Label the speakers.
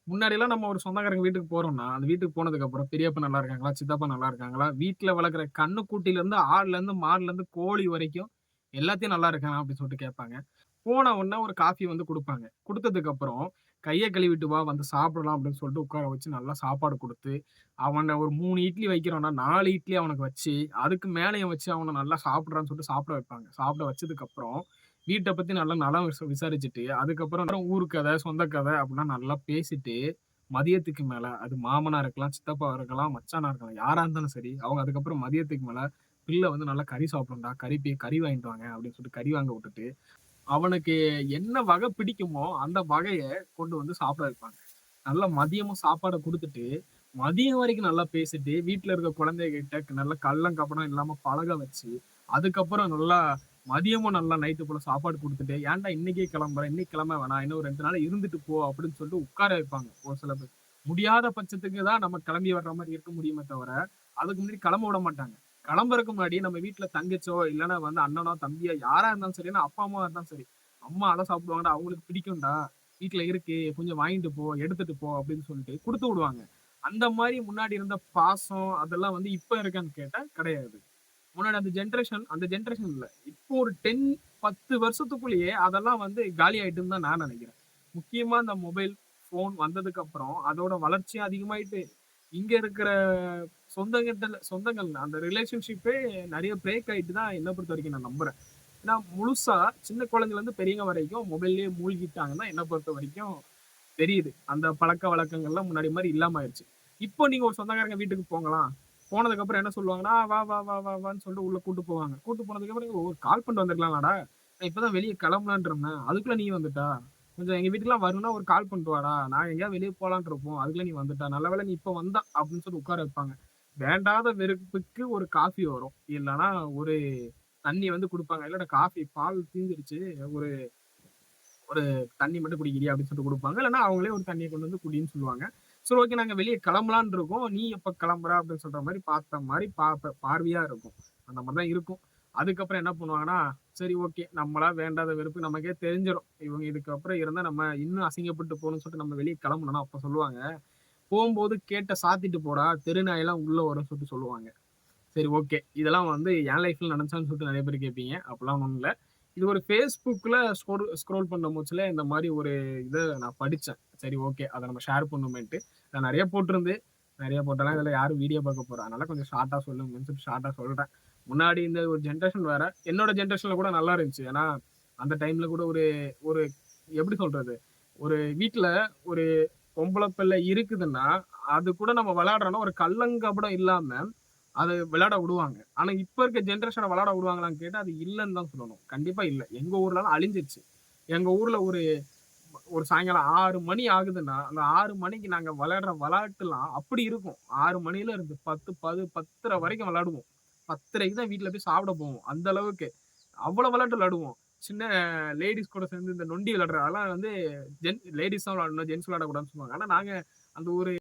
Speaker 1: முன்னாடிலாம் நம்ம ஒரு சொந்தக்காரங்க வீட்டுக்கு போறோம்னா, அந்த வீட்டுக்கு போனதுக்கப்புறம் பெரியப்பா நல்லா இருக்காங்களா? சித்தப்பா நல்லா இருக்காங்களா? வீட்ல வளர்க்குற கன்னுக்குட்டிலருந்து, ஆடுலருந்து, மாடுலருந்து, கோழி வரைக்கும் எல்லாத்தையும் நல்லா இருக்கானா? அப்படின்னு சொல்லிட்டு கேட்பாங்க. போன உடனே ஒரு காஃபி வந்து குடுப்பாங்க. குடுத்ததுக்கப்புறம், "கைய கழுவிட்டு வா, வந்து சாப்பிடலாம்" அப்படின்னு சொல்லிட்டு உட்கார வச்சு நல்லா சாப்பாடு குடுத்து, அவன ஒரு 3 இட்லி வைக்கிறோம்னா, 4 இட்லி அவனுக்கு வச்சு, அதுக்கு மேலயும் வச்சு அவன நல்லா சாப்பிடுறான்னு சொல்லிட்டு சாப்பிட வைப்பாங்க. சாப்பிட வச்சதுக்கப்புறம், வீட்ட பத்தி நல்லா நலம் விசாரிச்சுட்டு, அதுக்கப்புறம் ஊர் கதை, சொந்த கதை அப்படிலாம் நல்லா பேசிட்டு, மதியத்துக்கு மேல அது மாமனா இருக்கலாம், சித்தப்பாவா இருக்கலாம், மச்சானா இருக்கலாம், யாரா இருந்தாலும் சரி, அவங்க அதுக்கப்புறம் மதியத்துக்கு மேல, "பிள்ள வந்து நல்லா கறி சாப்பிடணும்டா, கறி வாங்கிட்டு வாங்க" அப்படின்னு சொல்லிட்டு கறி வாங்க விட்டுட்டு, அவனுக்கு என்ன வகை பிடிக்குமோ, அந்த வகைய கொண்டு வந்து சாப்பிட வைப்பாங்க. நல்லா மதியமும் சாப்பாட குடுத்துட்டு, மதியம் வரைக்கும் நல்லா பேசிட்டு, வீட்ல இருக்க குழந்தைகிட்ட நல்லா கள்ளம், கபடம் இல்லாம பழக வச்சு, அதுக்கப்புறம் நல்லா மதியமும் நல்லா நைட்டு போல சாப்பாடு குடுத்துட்டு, "ஏன்டா இன்னைக்கே கிளம்புற? இன்னைக்கு கிளம்ப வேணாம். இன்னும் ஒரு 2 நாள் இருந்துட்டு போ" அப்படின்னு சொல்லிட்டு உட்கார வைப்பாங்க, ஒரு சில பேர். முடியாத பட்சத்துக்கு தான் நம்ம கிளம்பி வர்ற மாரி இருக்க முடியுமே தவிர, அதுக்கு முன்னாடி கிளம்ப விட மாட்டாங்க. கிளம்புறதுக்கு முன்னாடி நம்ம வீட்ல தங்கச்சோ, இல்லன்னா வந்து அண்ணனோ, தம்பியோ யாரா இருந்தாலும் சரி, இல்ல அப்பா, அம்மாவா இருந்தாலும் சரி, "அம்மா அத சாப்பிடுவாங்கடா, அவங்களுக்கு பிடிக்கும்டா. வீட்ல இருக்கு. கொஞ்சம் வாங்கிட்டு போ, எடுத்துட்டு போ" அப்படின்னு சொல்லிட்டு குடுத்து விடுவாங்க. அந்த மாரி முன்னாடி இருந்த பாசம், அதெல்லாம் வந்து இப்ப இருக்கான்னு கேட்டா கிடையாது. முன்னாடி அந்த ஜெனரேஷன் இல்ல. இப்போ ஒரு 10 வருஷத்துக்குள்ளேயே அதெல்லாம் வந்து காலி ஆயிட்டுன்னு தான் நான் நெனைக்கிறேன். முக்கியமா இந்த மொபைல், ஃபோன் வந்ததுக்கு அப்புறம் அதோட வளர்ச்சியும் அதிகமாயிட்டு, இங்க இருக்கிற சொந்தங்கள் அந்த ரிலேஷன்ஷிப்பே நெறைய பிரேக் ஆயிட்டு தான் என்ன பொறுத்தவரைக்கும் நான் நம்புறேன். ஏன்னா முழுசா சின்ன குழந்தைலருந்து பெரியவங்க வரைக்கும் மொபைல்லயே மூழ்கிட்டாங்கன்னு தான் என்ன பொறுத்தவரைக்கும் தெரியுது. அந்த பழக்கவழக்கங்கள்லாம் முன்னாடி மாரி இல்லாம ஆயிருச்சு. இப்போ நீங்க ஒரு சொந்தக்காரங்க வீட்டுக்கு போங்கலாம். போனதுக்கப்புறம் என்ன சொல்லுவாங்கன்னா, "வா, வா, வா, வா, வான்னு" சொல்லிட்டு உள்ள கூட்டு போவாங்க. கூட்டு போனதுக்கப்புறம், "ஒரு கால் பண்ணிட்டு வந்திருக்கலாம்லடா? நான் இப்ப தான் வெளிய கிளம்பலான்ட்டு இருந்தேன். அதுக்குள்ள நீ வந்துட்டா? கொஞ்சம் எங்க வீட்டுக்குலாம் வரணும்னா ஒரு கால் பண்ணிட்டு வாடா. நான் எங்கேயாவது வெளிய போலான்ட்டு இருப்போம். அதுக்குள்ள நீ வந்துட்ட. நல்ல வேளை நீ இப்ப வந்தா" அப்படின்னு சொல்லி உட்கார வைப்பாங்க. வேண்டாத வெறுப்புக்கு ஒரு காஃபி வரும். இல்லன்னா ஒரு தண்ணி வந்து குடுப்பாங்க. "இல்லடா காஃபி பால் தீந்துருச்சு. ஒரு ஒரு தண்ணி மட்டும் குடிக்கிறியா?" அப்படின்னு சொல்லிட்டு குடுப்பாங்க. இல்லன்னா அவங்களே ஒரு தண்ணிய கொண்டு வந்து குடின்னு சொல்லுவாங்க. சரி ஓகே நாங்க வெளிய கிளம்பலான்னு இருக்கோம். "நீ எப்ப கிளம்புற?" அப்படின்னு சொல்ற மாரி பார்த்த மாரி பார்வையா இருக்கும். அந்த மாரி தான் இருக்கும். அதுக்கப்புறம் என்ன பண்ணுவாங்கன்னா, சரி ஓகே நம்மளா வேண்டாத வெறுப்பு நமக்கே தெரிஞ்சிரும். இவங்க இதுக்கப்புறம் இருந்தா நம்ம இன்னும் அசிங்கப்பட்டு போணும்னு சொல்லிட்டு நம்ம வெளிய கிளம்பணும்னா, அப்ப சொல்லுவாங்க, "போம்போது கேட்ட சாத்திட்டு போடா, தெரு நாயெல்லாம் உள்ள வரும்னு" சொல்லிட்டு சொல்லுவாங்க. சரி ஓகே. இதெல்லாம் வந்து என் லைஃப்ல நடந்துச்சான்னு சொல்லிட்டு நெறைய பேர் கேட்பீங்க. அப்பலாம் ஒண்ணும் இல்ல. இது ஒரு Facebookல ஸ்க்ரோல் பண்ண மூச்சுல இந்த மாரி ஒரு இத நான் படிச்சேன். சரி ஓகே. அத நம்ம ஷேர் பண்ணுமேன்ட்டு. நான் நெறைய போட்டிருந்து, நெறைய போட்டெல்லாம் இதுல யாரும் வீடியோ பார்க்க போறா? அதனால கொஞ்சம் ஷார்ட்டா சொல்லுங்கன்னு சொல்லிட்டு ஷார்ட்டா சொல்றேன். முன்னாடி இந்த ஒரு ஜெனரேஷன் வேற. என்னோட ஜெனரேஷன்ல கூட நல்லா இருந்துச்சு. ஏன்னா, அந்த டைம்ல கூட ஒரு ஒரு எப்படி சொல்றது? ஒரு வீட்ல ஒரு பொம்பள பிள்ளை இருக்குதுன்னா, அது கூட நம்ம விளையாடுறோம்னா, ஒரு கள்ளங்கபடம் இல்லாம அத விளையாட விடுவாங்க. ஆனா, இப்ப இருக்க ஜெனரேஷன விளையாட விடுவாங்களான்னு கேட்டா, அது இல்லன்னு தான் சொல்லணும். கண்டிப்பா இல்ல. எங்க ஊர்லலாம் அழிஞ்சிருச்சு. எங்க ஊர்ல ஒரு ஒரு சாயங்காலம் 6 மணி ஆகுதுன்னா, அந்த 6 மணிக்கு நாங்க விளையாடுற விளையாட்டுலாம் அப்படி இருக்கும். 6 மணில இருந்து 10:30 வரைக்கும் விளையாடுவோம். 10:30க்கு தான் வீட்ல போய் சாப்பிட போவோம். அந்த அளவுக்கு. அவ்வளோ விளையாட்டு விளையாடுவோம். சின்ன லேடீஸ் கூட சேர்ந்து இந்த நொண்டி விளையாடுற அதெல்லாம் வந்து லேடீஸ் தான் விளையாடணும். ஜென்ட்ஸ் விளையாடக்கூடாதுன்னு சொல்லுவாங்க. ஆனா நாங்க அந்த ஒரு